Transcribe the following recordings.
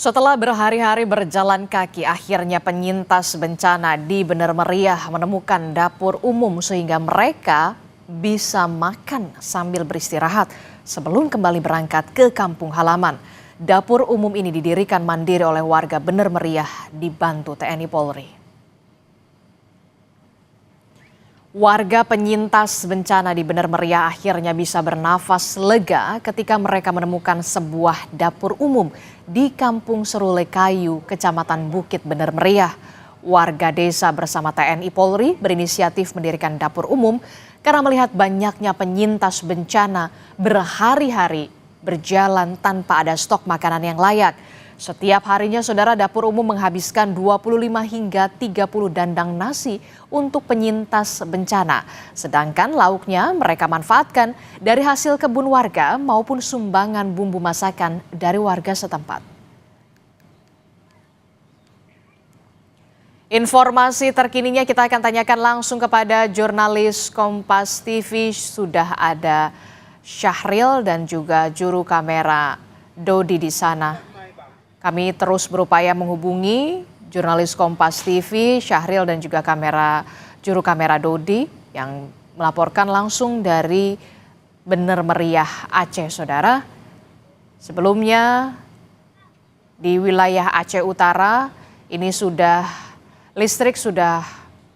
Setelah berhari-hari berjalan kaki, akhirnya penyintas bencana di Bener Meriah menemukan dapur umum sehingga mereka bisa makan sambil beristirahat sebelum kembali berangkat ke kampung halaman. Dapur umum ini didirikan mandiri oleh warga Bener Meriah dibantu TNI Polri. Warga penyintas bencana di Bener Meriah akhirnya bisa bernafas lega ketika mereka menemukan sebuah dapur umum di Kampung Serulekayu, Kecamatan Bukit Bener Meriah. Warga desa bersama TNI Polri berinisiatif mendirikan dapur umum karena melihat banyaknya penyintas bencana berhari-hari berjalan tanpa ada stok makanan yang layak. Setiap harinya saudara dapur umum menghabiskan 25 hingga 30 dandang nasi untuk penyintas bencana. Sedangkan lauknya mereka manfaatkan dari hasil kebun warga maupun sumbangan bumbu masakan dari warga setempat. Informasi terkininya kita akan tanyakan langsung kepada jurnalis Kompas TV. Sudah ada Syahril dan juga juru kamera Dodi di sana. Kami terus berupaya menghubungi jurnalis Kompas TV, Syahril dan juga juru kamera Dodi yang melaporkan langsung dari Bener Meriah, Aceh, saudara. Sebelumnya di wilayah Aceh Utara ini listrik sudah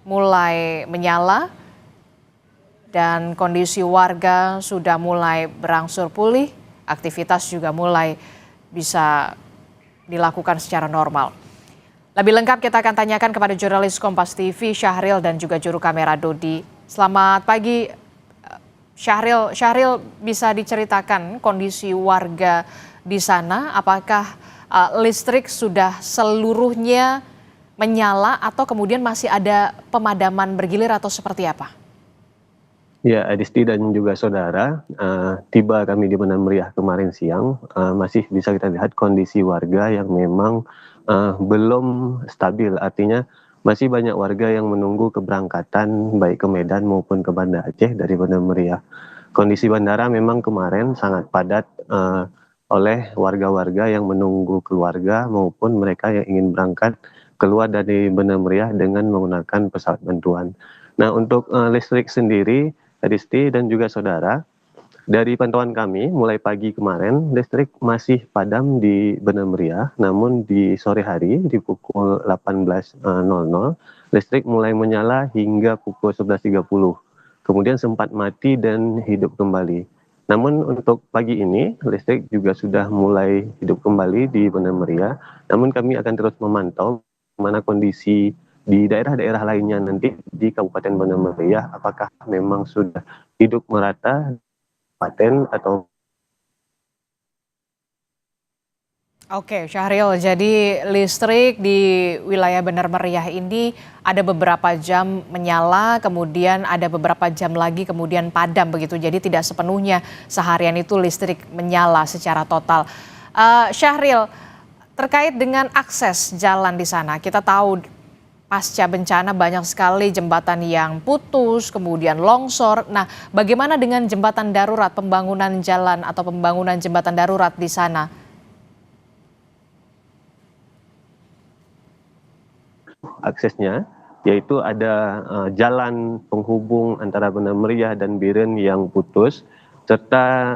mulai menyala dan kondisi warga sudah mulai berangsur pulih, aktivitas juga mulai bisa dilakukan secara normal. Lebih lengkap kita akan tanyakan kepada jurnalis Kompas TV Syahril dan juga juru kamera Dodi. Selamat pagi Syahril. Syahril, bisa diceritakan kondisi warga di sana? Apakah listrik sudah seluruhnya menyala atau kemudian masih ada pemadaman bergilir atau seperti apa? Ya, Adisti dan juga saudara, tiba kami di Bener Meriah kemarin siang, masih bisa kita lihat kondisi warga yang memang belum stabil. Artinya masih banyak warga yang menunggu keberangkatan baik ke Medan maupun ke Banda Aceh dari Bener Meriah. Kondisi bandara memang kemarin sangat padat oleh warga-warga yang menunggu keluarga maupun mereka yang ingin berangkat keluar dari Bener Meriah dengan menggunakan pesawat bantuan. Nah, untuk listrik sendiri, Adisti dan juga saudara, dari pantauan kami mulai pagi kemarin listrik masih padam di Bener Meriah, namun di sore hari di pukul 18.00 listrik mulai menyala hingga pukul 11.30. Kemudian sempat mati dan hidup kembali. Namun untuk pagi ini listrik juga sudah mulai hidup kembali di Bener Meriah, namun kami akan terus memantau mana kondisi di daerah-daerah lainnya nanti di Kabupaten Bener Meriah, apakah memang sudah hidup merata kabupaten atau. Oke, Syahril, jadi listrik di wilayah Bener Meriah ini ada beberapa jam menyala, kemudian ada beberapa jam lagi kemudian padam begitu. Jadi tidak sepenuhnya seharian itu listrik menyala secara total. Syahril, terkait dengan akses jalan di sana, kita tahu pasca bencana banyak sekali jembatan yang putus, kemudian longsor. Nah, bagaimana dengan jembatan darurat, pembangunan jalan atau pembangunan jembatan darurat di sana? Aksesnya yaitu ada jalan penghubung antara Bener Meriah dan Biren yang putus, serta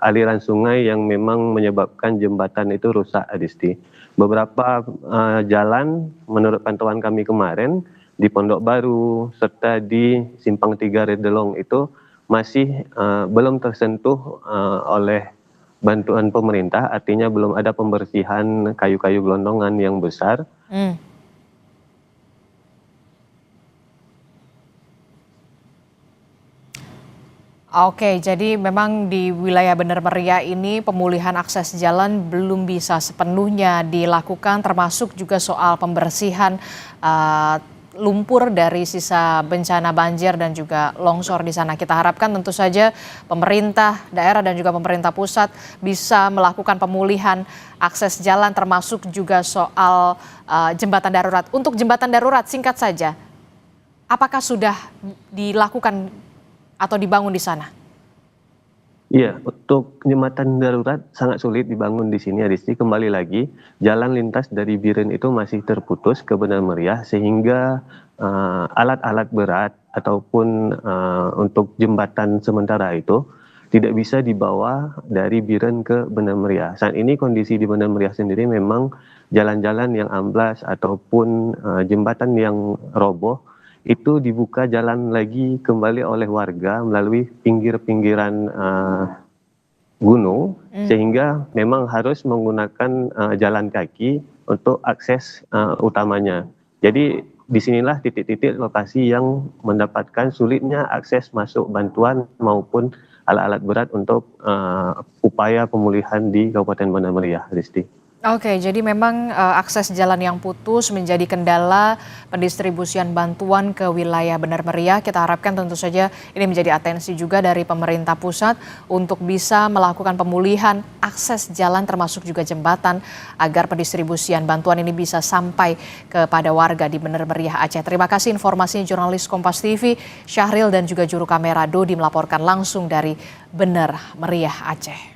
aliran sungai yang memang menyebabkan jembatan itu rusak, Adisti. Beberapa jalan menurut pantauan kami kemarin di Pondok Baru serta di Simpang 3 Redelong itu masih belum tersentuh oleh bantuan pemerintah, artinya belum ada pembersihan kayu-kayu gelondongan yang besar. Oke, jadi memang di wilayah Bener Meriah ini pemulihan akses jalan belum bisa sepenuhnya dilakukan, termasuk juga soal pembersihan lumpur dari sisa bencana banjir dan juga longsor di sana. Kita harapkan tentu saja pemerintah daerah dan juga pemerintah pusat bisa melakukan pemulihan akses jalan, termasuk juga soal jembatan darurat. Untuk jembatan darurat, singkat saja, apakah sudah dilakukan atau dibangun di sana? Iya, untuk jembatan darurat sangat sulit dibangun di sini, Adisti. Kembali lagi, jalan lintas dari Biren itu masih terputus ke Benar Meriah sehingga alat-alat berat ataupun untuk jembatan sementara itu tidak bisa dibawa dari Biren ke Benar Meriah. Saat ini kondisi di Benar Meriah sendiri memang jalan-jalan yang amblas ataupun jembatan yang roboh itu dibuka jalan lagi kembali oleh warga melalui pinggir-pinggiran gunung, sehingga memang harus menggunakan jalan kaki untuk akses utamanya. Jadi disinilah titik-titik lokasi yang mendapatkan sulitnya akses masuk bantuan maupun alat-alat berat untuk upaya pemulihan di Kabupaten Banda Meriah, Risti. Oke, jadi memang akses jalan yang putus menjadi kendala pendistribusian bantuan ke wilayah Benar Meriah. Kita harapkan tentu saja ini menjadi atensi juga dari pemerintah pusat untuk bisa melakukan pemulihan akses jalan termasuk juga jembatan agar pendistribusian bantuan ini bisa sampai kepada warga di Benar Meriah Aceh. Terima kasih informasinya jurnalis Kompas TV Syahril dan juga juru kamera Dodi melaporkan langsung dari Benar Meriah Aceh.